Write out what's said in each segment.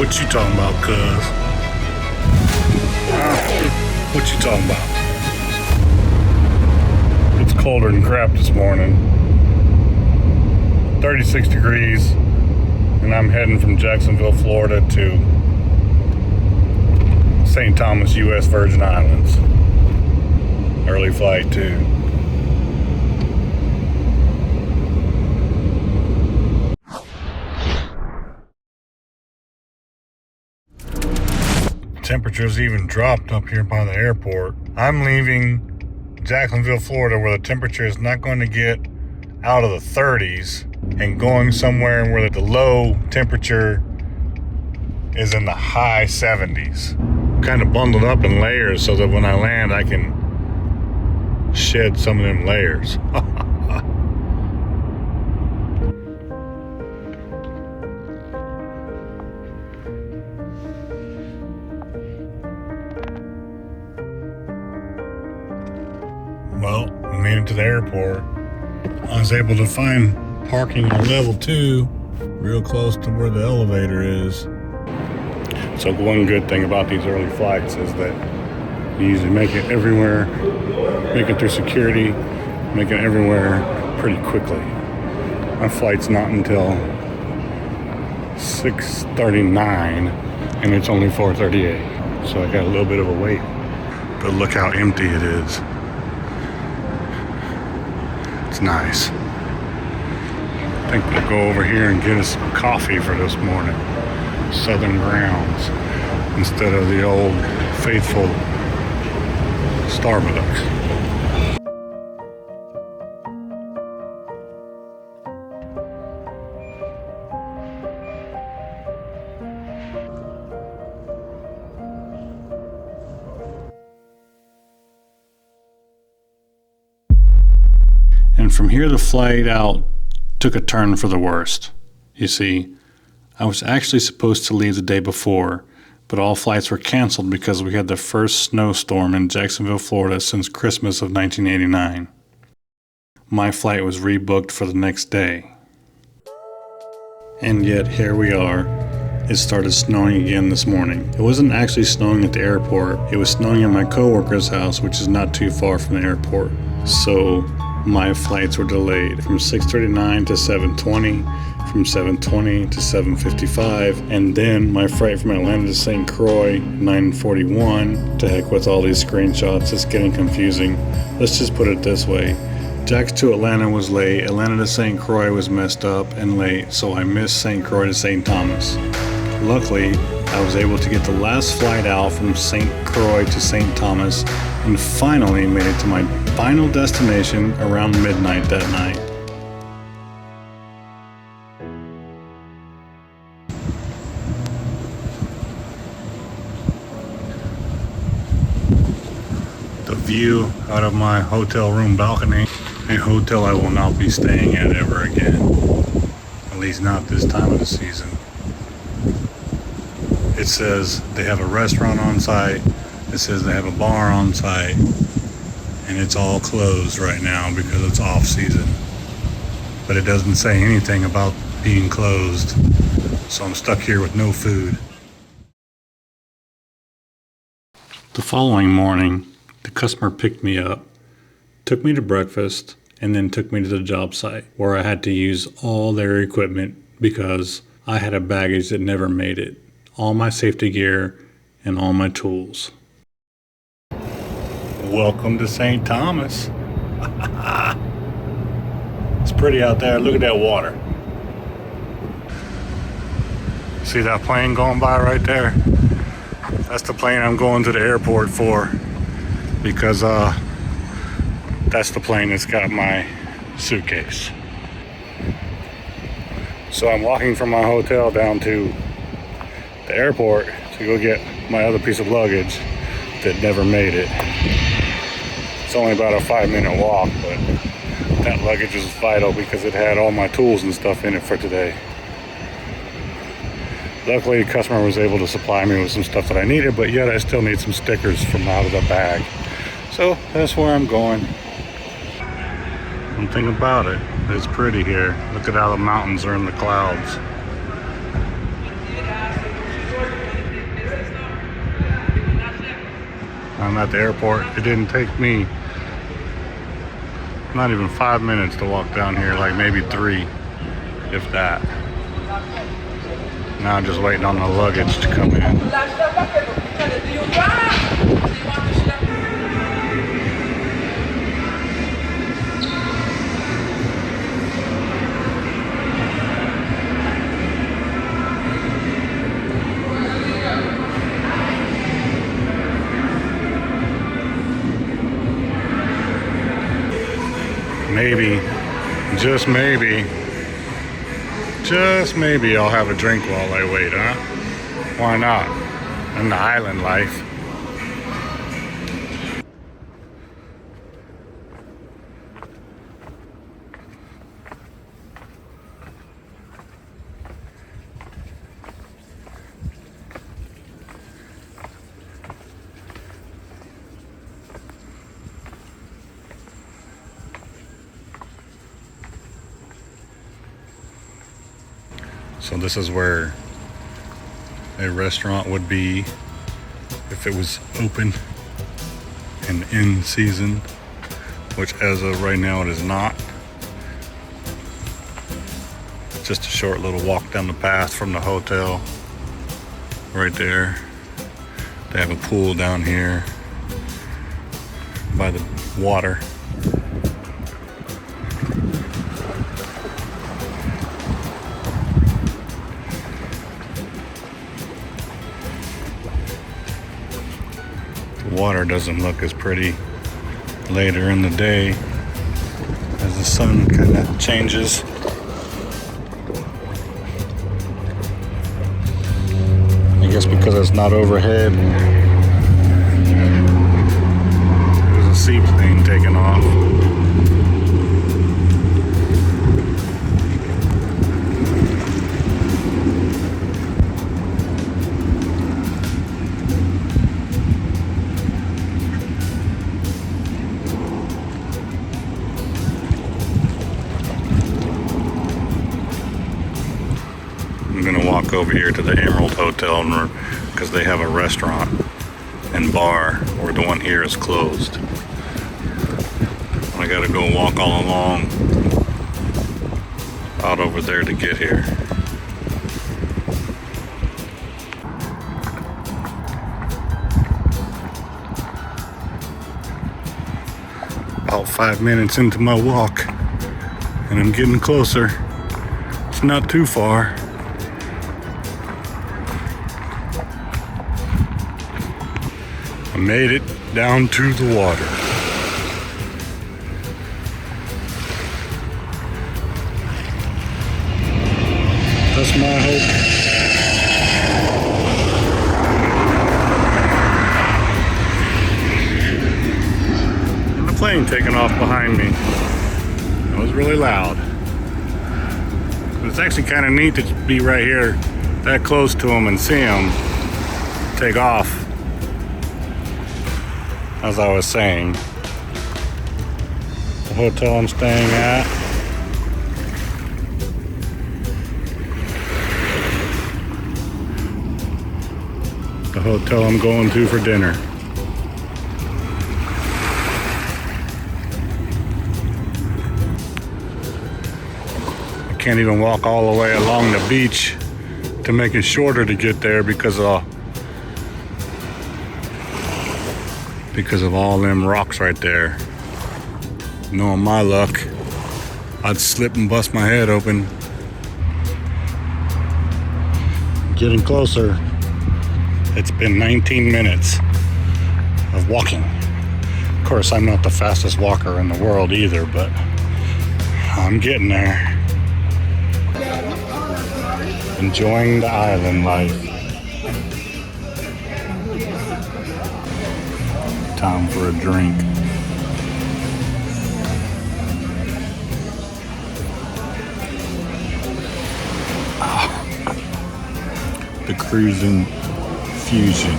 What you talking about, cuz? What you talking about? It's colder than crap this morning. 36 degrees, and I'm heading from Jacksonville, Florida to St. Thomas, U.S. Virgin Islands. Early flight too. Temperatures even dropped up here by the airport. I'm leaving Jacksonville, Florida, where the temperature is not going to get out of the 30s, and going somewhere where the low temperature is in the high 70s. Kind of bundled up in layers so that when I land I can shed some of them layers. Well, we made it to the airport. I was able to find parking on level 2, real close to where the elevator is. So one good thing about these early flights is that you usually make it everywhere, make it through security, make it everywhere pretty quickly. My flight's not until 6:39, and it's only 4:38. So I got a little bit of a wait. But look how empty it is. It's nice. I think we'll go over here and get us some coffee for this morning. Southern Grounds instead of the old faithful Starbucks. And from here, the flight out took a turn for the worst. You see, I was actually supposed to leave the day before, but all flights were canceled because we had the first snowstorm in Jacksonville, Florida since Christmas of 1989. My flight was rebooked for the next day. And yet, here we are. It started snowing again this morning. It wasn't actually snowing at the airport. It was snowing at my coworker's house, which is not too far from the airport. So my flights were delayed from 6:39 to 7:20, from 7:20 to 7:55, and then my flight from Atlanta to St. Croix, 9:41. To heck with all these screenshots, it's getting confusing. Let's just put it this way. Jax to Atlanta was late, Atlanta to St. Croix was messed up and late, so I missed St. Croix to St. Thomas. Luckily, I was able to get the last flight out from St. Croix to St. Thomas and finally made it to my final destination around midnight that night. The view out of my hotel room balcony, a hotel I will not be staying at ever again, at least not this time of the season. It says they have a restaurant on site, it says they have a bar on site, and it's all closed right now because it's off season. But it doesn't say anything about being closed, so I'm stuck here with no food. The following morning, the customer picked me up, took me to breakfast, and then took me to the job site where I had to use all their equipment because I had a baggage that never made it. All my safety gear and all my tools. Welcome to St. Thomas. It's pretty out there. Look at that water. See that plane going by right there? That's the plane I'm going to the airport for, because that's the plane that's got my suitcase. So I'm walking from my hotel down to the airport to go get my other piece of luggage that never made it. It's only about a 5-minute walk, but that luggage was vital because it had all my tools and stuff in it for today. Luckily, the customer was able to supply me with some stuff that I needed, but yet I still need some stickers from out of the bag. So that's where I'm going. One thing about it, it's pretty here. Look at how the mountains are in the clouds. I'm at the airport. It didn't take me not even 5 minutes to walk down here, like maybe 3, if that. Now I'm just waiting on the luggage to come in. Maybe, just maybe I'll have a drink while I wait, huh? Why not? In the island life. So this is where a restaurant would be if it was open and in season, which as of right now it is not. Just a short little walk down the path from the hotel right there. They have a pool down here by the water. Water doesn't look as pretty later in the day as the sun kind of changes. I guess because it's not overhead. There's a seaplane taking off. I'm gonna walk over here to the Emerald Hotel because they have a restaurant and bar, where the one here is closed. I gotta go walk all along out over there to get here. About 5 minutes into my walk, and I'm getting closer. It's not too far. I made it down to the water. That's my hope. And the plane taking off behind me. It was really loud. But it's actually kind of neat to be right here, that close to them, and see them take off. As I was saying, the hotel I'm staying at, the hotel I'm going to for dinner. I can't even walk all the way along the beach to make it shorter to get there because of all them rocks right there. Knowing my luck, I'd slip and bust my head open. Getting closer. It's been 19 minutes of walking. Of course, I'm not the fastest walker in the world either, but I'm getting there. Enjoying the island life. Time for a drink. The Cruising Fusion.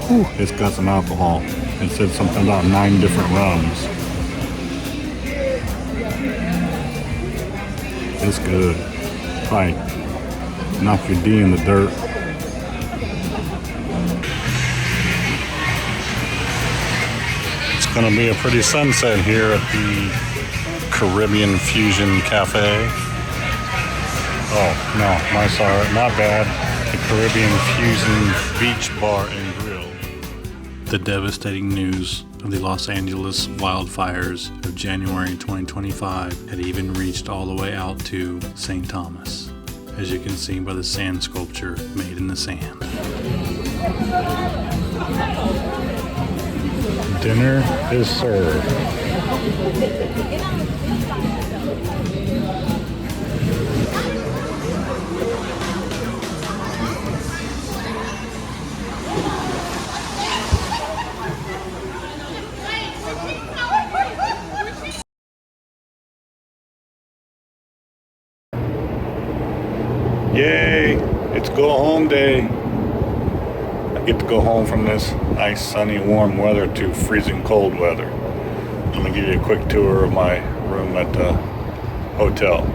Whew, it's got some alcohol. It said something about 9 different rums. It's good. Right. Knock your D in the dirt. Gonna be a pretty sunset here at the Caribbean Fusion Cafe. Oh, no, not bad. The Caribbean Fusion Beach Bar and Grill. The devastating news of the Los Angeles wildfires of January 2025 had even reached all the way out to St. Thomas, as you can see by the sand sculpture made in the sand. Dinner is served. Yay! It's go home day. I get to go home from this nice sunny warm weather to freezing cold weather. I'm gonna give you a quick tour of my room at the hotel.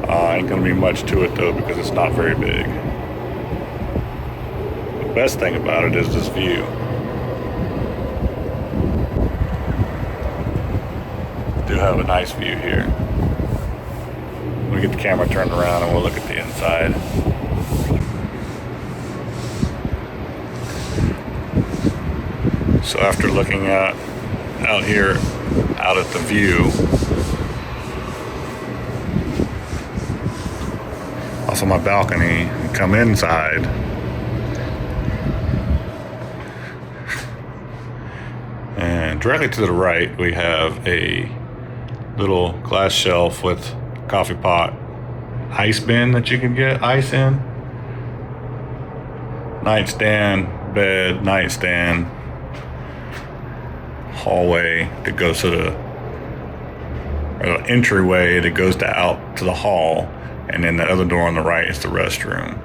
Ain't gonna be much to it though because it's not very big. The best thing about it is this view. Do have a nice view here. We'll get the camera turned around and we'll look at the inside. So after looking out here, out at the view, off of my balcony, and come inside, and directly to the right, we have a little glass shelf with coffee pot, ice bin that you can get ice in, nightstand, bed, nightstand, hallway that goes to the entryway that goes out to the hall, and then the other door on the right is the restroom.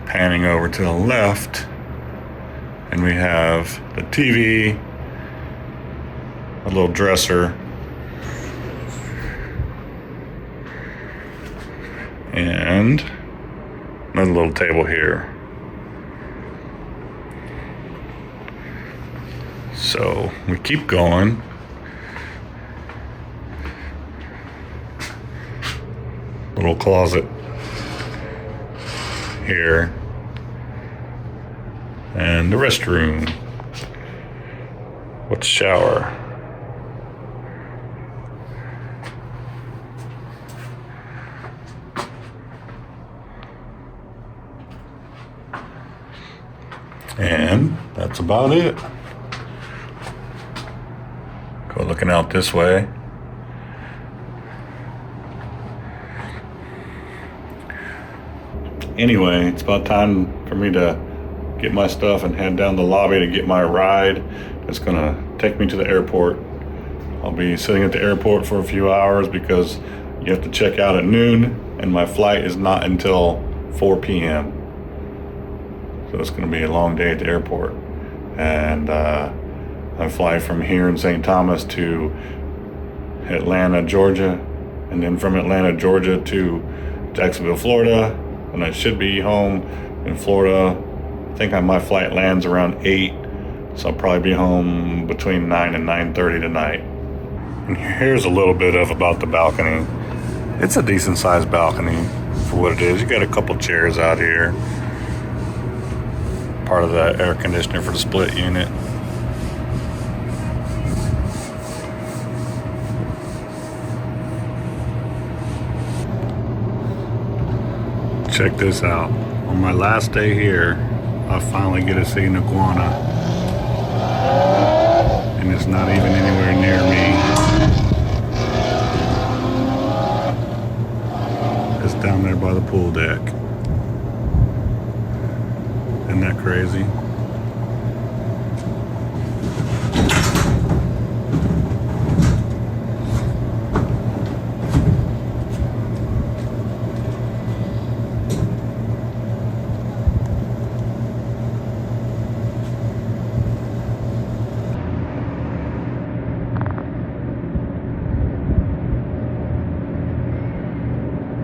Panning over to the left, and we have the TV, a little dresser, and another little table here. So we keep going. Little closet here. And the restroom with the shower. And that's about it. Go looking out this way. Anyway, it's about time for me to get my stuff and head down the lobby to get my ride. It's gonna take me to the airport. I'll be sitting at the airport for a few hours because you have to check out at noon and my flight is not until 4 p.m. So it's gonna be a long day at the airport. And I fly from here in St. Thomas to Atlanta, Georgia, and then from Atlanta, Georgia to Jacksonville, Florida, and I should be home in Florida. I think my flight lands around 8, so I'll probably be home between 9 and 9:30 tonight. And here's a little bit about the balcony. It's a decent sized balcony for what it is. You got a couple chairs out here, part of the air conditioner for the split unit. Check this out. On my last day here, I finally get to see an iguana. And it's not even anywhere near me. It's down there by the pool deck. Isn't that crazy?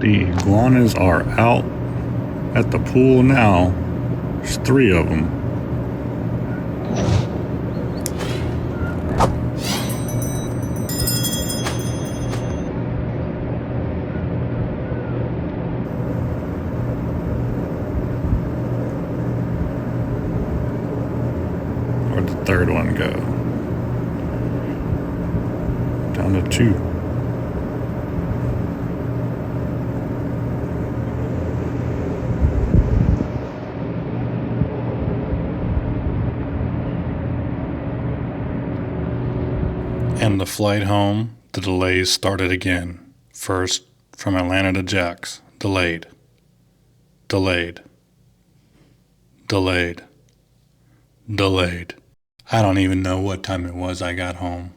The iguanas are out at the pool now. There's 3 of them. third one go? Down to 2. And the flight home, the delays started again. First, from Atlanta to Jax, delayed. Delayed. Delayed. Delayed. I don't even know what time it was I got home.